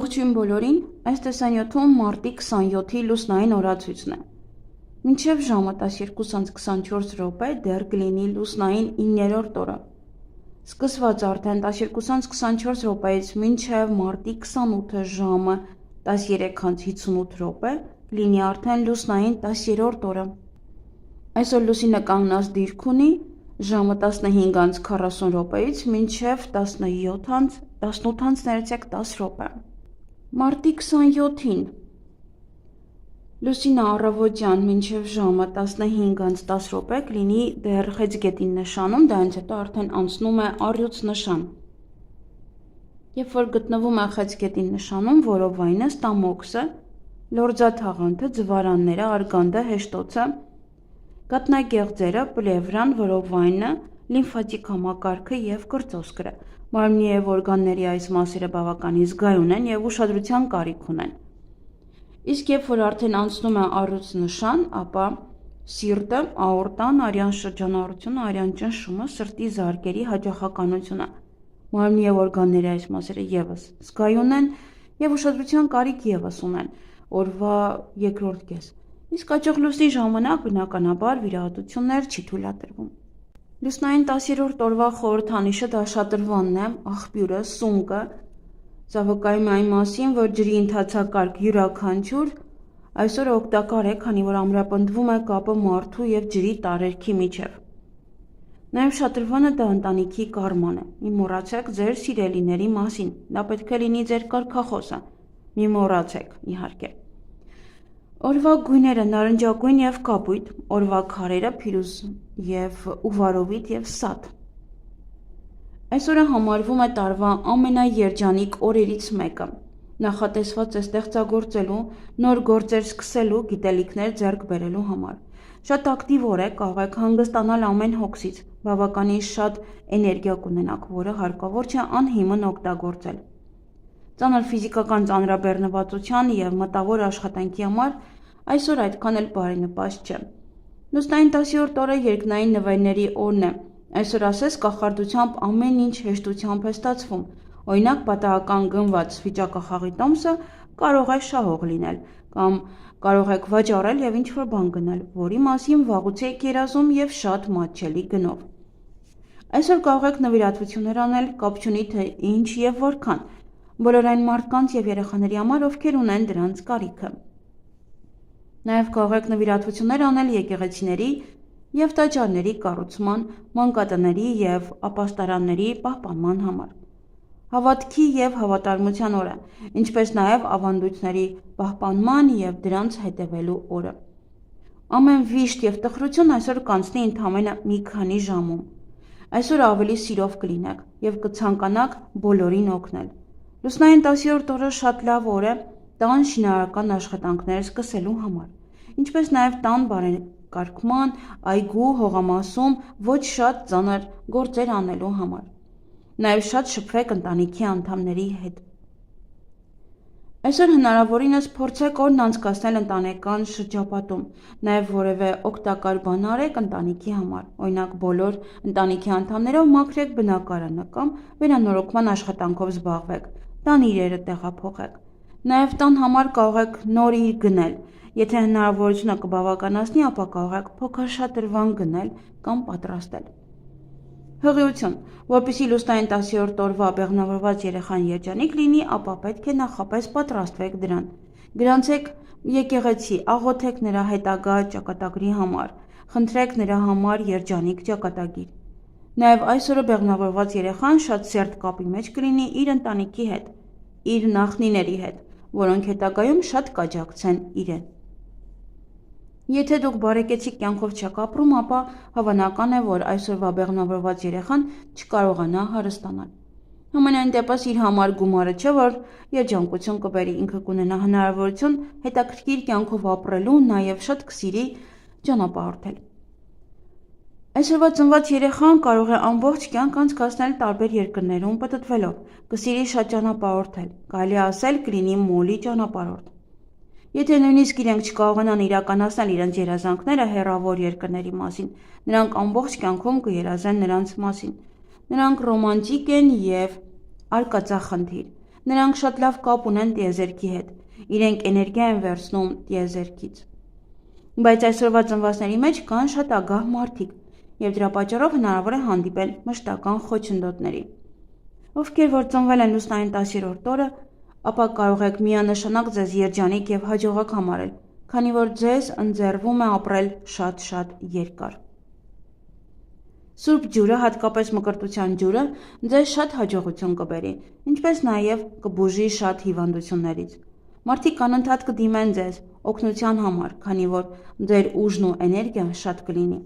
Ողջույն բոլորին, այս տեսանյութում մարտի 27-ի լուսնային օրացույցն է։ Մինչև ժամը 12:24 դեռ կլինի լուսնային 9-րդ օրը։ Սկսված արդեն 12:24-ից մինչև մարտի 28-ը ժամը 13:58 կլինի արդեն լուսնային 10-րդ օրը։ Այսօր լուսինը կանգնած դիրք ունի ժամը 15:40-ից մինչև 18:10 Մարտի 27-ին լուսինը առավոտյան մինչև ժամը 15:10 կլինի դեռ խեցգետին նշանում, դրանից հետո արդեն անցնում է առյուծ նշան։ Երբ որ գտնվում է խեցգետին նշանում, որովայնը, ստամոքսը, լորձաթաղանթը, ձվարանները, արգանդը, հեշտոցը, գատնագեղձերը, պլևրան, որովայնը, լիմֆատիկ համակարգը և կրծոսկրը։ Մարմնի և օրգանների այս մասերը բավականին զգայուն են և ուշադրության կարիք ունեն։ Իսկ երբ որ արդեն անցնում է առյուծ նշան, ապա սիրտը, աորտան, արյան շրջանառությունը, արյան ճնշումը, սրտի զարկերի հաճախականությունը, մարմնի և օրգանների այս մասերը ևս զգայուն են և ուշադրության կարիք ևս ունեն օրվա երկրորդ կես։ Իսկ աճող լուսնի ժամանակ բնականաբար վիրահատություններ չի թույլատրվում։ Լուսնային 10-րդ օրվա խորհրդանիշը դա շատրվանն է, աղբյուրը, սունկը, սա վկայում է այն մասին, որ ջրի ընթացակարգ յուրաքանչյուր այսօր օգտակար է, քանի որ ամրապնդվում է կապը մարդու և ջրի տարերքի միջև։ Նաև շատրվանը դա ընտանիքի կարման է, մի մոռացեք ձեր սիրելիների մասին, դա պետք է լինի ձեր կարգախոսը, մի մոռացեք, իհարկե։ Օրվա գույները նարնջագույն և կապույտ, օրվա քարերը փիրուզ և ուվարովիտ և սաթ։ Այսօրը համարվում է տարվա ամենաերջանիկ օրերից մեկը, նախատեսված է ստեղծագործելու, նոր գործեր սկսելու, գիտելիքներ ձեռք բերելու համար։ Շատ ակտիվ օր է, կարող եք հանգստանալ ամեն հոգսից, բավականին շատ էներգիա կունենաք, որը հարկավոր չէ անհիմն օգտագործել։ Ծանր ֆիզիկական ծանրաբեռնվածության և մտավոր աշխատանքի համար այսօր այդքան էլ բարենպաստ չէ։ Լուսնային 10-րդ օրը երկնային նվերների օրն է։ Այսօր ասես կախարդությամբ ամեն ինչ հեշտությամբ է ստացվում։ Օրինակ պատահական գնված վիճակախաղի տոմսը կարող է շահող լինել, կամ կարող եք վաճառել և ինչ-որ բան գնել, որի մասին վաղուց եք երազում և շատ մատչելի գնով։ Այսօր կարող եք նվիրատվություններ անել, կապ չունի թե ինչ և որքան, բոլոր այն մարդկանց և երեխաների համար, ովքեր ունեն դրանց կարիքը։ Նաև կարող եք նվիրատվություններ անել եկեղեցիների և տաճարների կառուցման, մանկատների և ապաստարանների պահպանման համար։ Հավատքի և հավատարմության օրը, ինչպես նաև ավանդույթների պահպանման և դրանց հետևելու օրը։ Ամեն վիշտ և տխրություն այսօր կանցնի ընդամենը մի քանի ժամում։ Այսօր ավելի սիրով կլինեք և կցանկանաք բոլորին օգնել։ Լուսնային 10-րդ օրը շատ լավ օր է տան շինարարական աշխատանքներ սկսելու համար, ինչպես նաև տան բարեկարգման, այգու, հողամասում ոչ շատ ծանր գործեր անելու համար։ Նաև շատ շփվեք ընտանիքի անդամների հետ։ Այսօր հնարավորինս փորձեք օրն անցկացնել ընտանեկան շրջապատում, նաև որևէ օգտակար բան արեք ընտանիքի համար, օրինակ բոլոր ընտանիքի անդամներով մաքրեք բնակարանը կամ վերանորոգման աշխատանքով զբաղվեք, տան իրերը տեղափոխեք։ Նաև տան համար կարող եք նոր իր գնել, եթե հնարավորությունը կբավականացնի, ապա կարող եք փոքրաշատրվան գնել կամ պատրաստել։ Հղիություն, որպեսզի լուսնային 10-րդ օրվա բեղմնավորված երեխան երջանիկ լինի, ապա պետք է նախապես պատրաստվեք դրան։ Գրանցեք եկեղեցի, աղոթեք նրա հետագա ճակատագրի համար, խնդրեք նրա համար երջանիկ ճակատագիր։ Նաև այսօրը բեղմնավորված երեխան շատ սերտ կապի մեջ կլինի իր ընտանիքի հետ, իր նախնիների հետ, որոնք հետագայում շատ կաջակցեն իրեն։ Եթե դուք բարեկեցիկ կյանքով չեք ապրում, ապա հավանական է, որ այսօրվա բեղմնավորված երեխան չկարողանա հարստանալ։ Համենայն դեպս իր համար գումարը չէ, որ երջանկություն կբերի, ինքը կունենա հնարավորություն հետաքրքիր կյանքով ապրելու, նաև շատ կսիրի ճանապարհորդել։ Այսօրվա ծնված երեխան կարող է ամբողջ կյանք անցկացնել տարբեր երկրներում պտտվելով, կսիրի շատ ճանապարհորդել, կարելի է ասել կլինի մոլի ճանապարհորդ։ Եթե նույնիսկ իրենք չկարողանան իրականացնել իրենց երազանքները հեռավոր երկրների մասին, նրանք ամբողջ կյանքում կերազեն նրանց մասին։ Նրանք ռոմանտիկ են և արկածախնդիր։ Նրանք շատ լավ կապ ունեն տիեզերքի հետ, իրենք էներգիա են վերցնում տիեզերքից։ Բայց այսօրվա ծնվածների մեջ կան շատ ագահ մարդիկ, և դրա պատճառով հնարավոր է հանդիպել մշտական խոչընդոտների։ Ովքեր որ ծնվել են լուսնային 10-րդ օրը, ապա կարող եք միանշանակ ձեզ երջանիկ և հաջողակ համարել, քանի որ ձեզ ընձեռվում է ապրել շատ երկար։ Սուրբ ջուրը, հատկապես մկրտության ջուրը, ձեզ շատ հաջողություն կբերի, ինչպես նաև կբուժի շատ հիվանդություններից։ Մարդիկ անընդհատ կդիմեն ձեզ օգնության համար, քանի որ ձեր ուժն ու էներգիան շատ կլինի։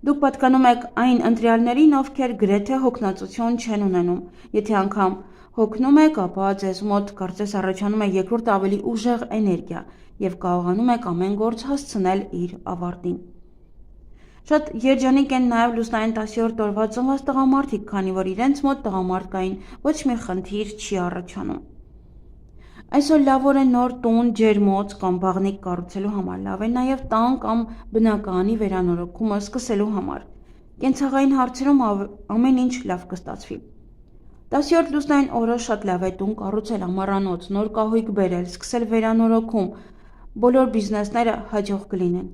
Դուք պատկանում եք այն ընտրյալներին, ովքեր գրեթե հոգնածություն չեն ունենում։ Եթե անգամ հոգնում եք, ապա ձեզ մոտ կարծես առաջանում է երկրորդ ավելի ուժեղ էներգիա և կարողանում եք ամեն գործ հասցնել իր ավարտին։ Շատ երջանիկ են նաև լուսնային 10-րդ օրվա ծնված տղամարդիկ, քանի որ իրենց մոտ տղամարդկային ոչ մի խնդիր չի առաջանում։ Այսօր լավ է նոր տուն, ջերմոց կամ բաղնիք կառուցելու համար, լավ է նաև տան կամ բնակարանի վերանորոգումը սկսելու համար։ Կենցաղային հարցերում ամեն ինչ լավ կստացվի։ 10-րդ լուսնային օրը շատ լավ է տուն կառուցել, ամառանոց, նոր կահույք բերել, սկսել վերանորոգում, բոլոր բիզնեսները հաջող կլինեն։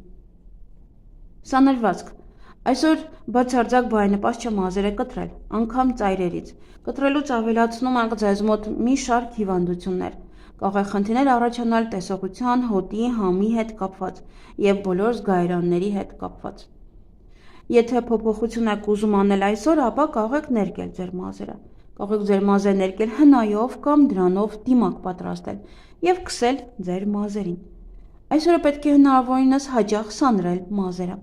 Սանրվածք։ Այսօր բացարձակ բարենպաստ չէ մազերը կտրել, անգամ ծայրերից։ Կտրելուց ավելացնում եք ձեզ մոտ մի շարք հիվանդություններ։ Կարող է խնդիրներ առաջանալ տեսողության, հոտի, համի հետ կապված և բոլոր զգայարանների հետ կապված։ Եթե փոփոխություն եք ուզում անել այսօր, ապա կարող եք ներկել ձեր մազերը։ Կարող եք ձեր մազերը ներկել հնայով կամ դրանով դիմակ պատրաստել և քսել ձեր մազերին։ Այսօրը պետք է հնարավորինս հաճախ սանրել մազերը։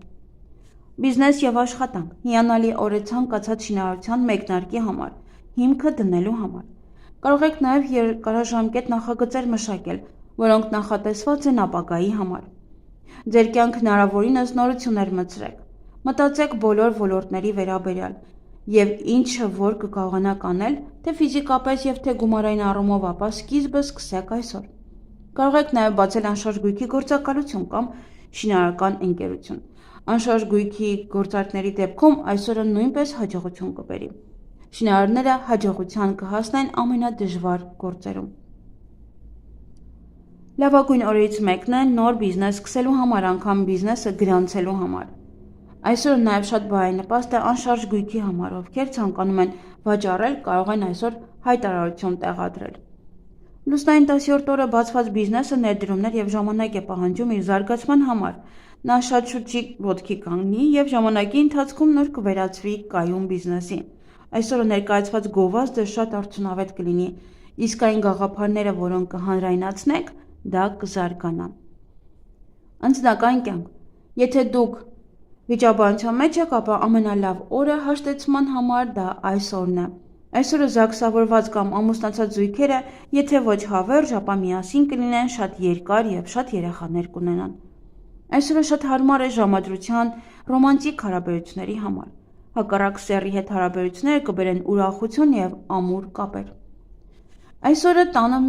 Բիզնես և աշխատանք, հիանալի օր է ցանկացած շինարարության մեկնարկի համար, հիմքը դնելու համար։ Կարող եք նաև երկարաժամկետ նախագծեր մշակել, որոնք նախատեսված են ապագայի համար։ Ձեր կյանք հնարավորինս նորություններ մտցրեք։ Մտածեք բոլոր ոլորտների վերաբերյալ և ինչը որ կկարողանաք անել, թե ֆիզիկապես և թե գումարային առումով, ապա սկիզբը սկսեք այսօր։ Կարող եք նաև բացել անշարժ գույքի գործակալություն կամ շինարարական ընկերություն։ Անշարժ գույքի գործարքների դեպքում այսօրը նույնպես հաջողություն կբերի։ Շինարարները հաջողության կհասնեն ամենադժվար գործերում։ Լավագույն օրերից մեկն է նոր բիզնես սկսելու համար, անգամ բիզնեսը գրանցելու համար։ Այսօր նաև շատ բարենպաստ է անշարժ գույքի համար, ովքեր ցանկանում են վաճառել, կարող են այսօր հայտարարություն տեղադրել։ Լուսնային 10-րդ օրը բացված բիզնեսը ներդրումներ և ժամանակ է պահանջում իր զարգացման համար։ Նա շատ շուտ չի ոտքի կանգնի և ժամանակի ընթացքում նոր կվերածվի կայուն բիզնեսի։ Այսօրը ներկայացված գովազդը շատ արդյունավետ կլինի, իսկ այն գաղափարները, որոնք կհանրայնացնեք, դա կզարգանա։ Անձնական կյանք։ Եթե դուք վիճաբանության մեջ եք, ապա ամենալավ օրը հաշտեցման համար դա այսօրն է։ Այսօրը զաքսավորված կամ ամուսնացած զույգերը, եթե ոչ հավերժ, ապա միասին կլինեն, շատ երկար և շատ երեխաներ կունենան։ Այսօրը շատ հարմար է ժամադրության ռոմանտիկ հարաբերությունների համար։ Հակառակ սեռի հետ հարաբերությունները կբերեն ուրախություն և ամուր կապեր։ Այսօրը տանը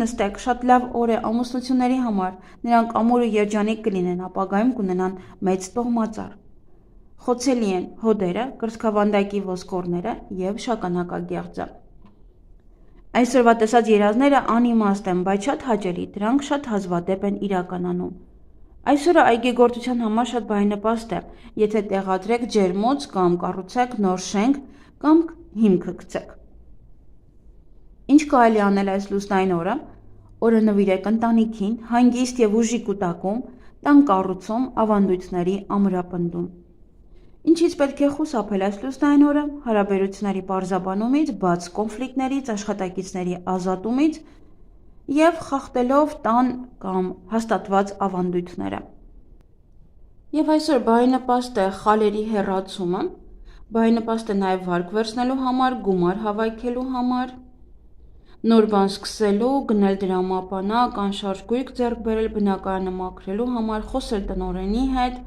նստեք, շատ լավ օր է ամուսնությունների համար, նրանք ամուր ու երջանիկ կլինեն, ապագայում կունենան մեծ տոհմածառ։ Խոցելի են հոդերը, կրծքավանդակի ոսկորները և շագանակագեղձը։ Այսօրվա տեսած երազները անիմաստ են, բայց շատ հաճելի, դրանք շատ հազվադեպ են իրականանում։ Այսօրը այգեգործության համար շատ բարենպաստ է, եթե տեղադրեք ջերմոց կամ կառուցեք նոր շենք կամ հիմքը գցեք։ Ինչ կարելի անել այս լուսնային օրը։ Օրը նվիրեք ընտանիքին, հանգիստ և ուժի կուտակում, տան կառուցում, ավանդույթների ամրապնդում։ Ինչից պետք է խուսափել այս լուսնային օրը, հարաբերությունների պարզաբանումից, բաց կոնֆլիկտներից, աշխատակիցների ազատումից և խախտելով տան կամ հաստատված ավանդույթները։ Եվ այսօր բարենպաստ է խալերի հեռացումը, բարենպաստ է նաև վարկ վերցնելու համար, գումար հավաքելու համար, նոր բան սկսելու, գնել դրամապանակ, անշարժ գույք ձեռք բերել, բնակարանը մաքրելու համար, խոսել տնօրենի հետ,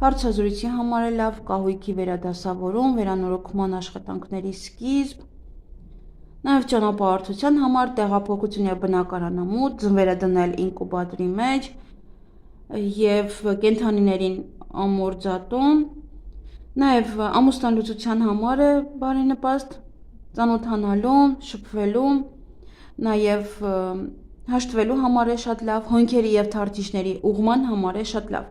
հարցազրույցի համար է լավ, կահույքի վերադասավորում, վերանորոգման աշխատանքների սկիզբ, նաև ճանապարհորդության համար տեղափոխություն և բնակարանամուտ, ձնվերը դնել ինկուբատորի մեջ և կենդանիներին ամորձատում, նաև ամուսնալուծության համար է բարենպաստ, ծանոթանալու, շփվելու, նաև հաշտվելու համար է շատ լավ, հոնքերի և թարթիչների ուղղման համար է շատ լավ,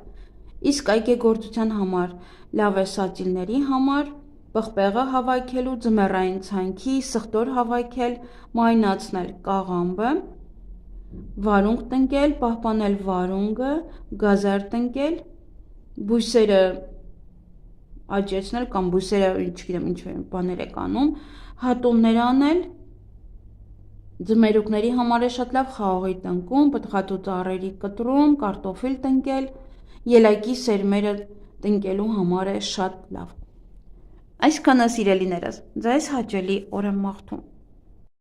իսկ այգեգործության համար լավ է սածիլների համար, պղպեղը հավաքելու, ձմեռային ցանքի, սխտոր հավաքել, մայնացնել կաղամբը, վարունգ տնկել, պահպանել վարունգը, գազար տնկել, բույսերը աճեցնել կամ բույսերը չգիտեմ ինչ բաներ եք անում, հատումներ անել, ձմերուկների համար է շատ լավ խաղողի տնկում, պտղատու ծառերի կտրում, կարտոֆիլ տնկել, ելակի սերմերը տնկելու համար է շատ լավ։ Այսքանը սիրելիներս, ձեզ հաճելի օր եմ մաղթում։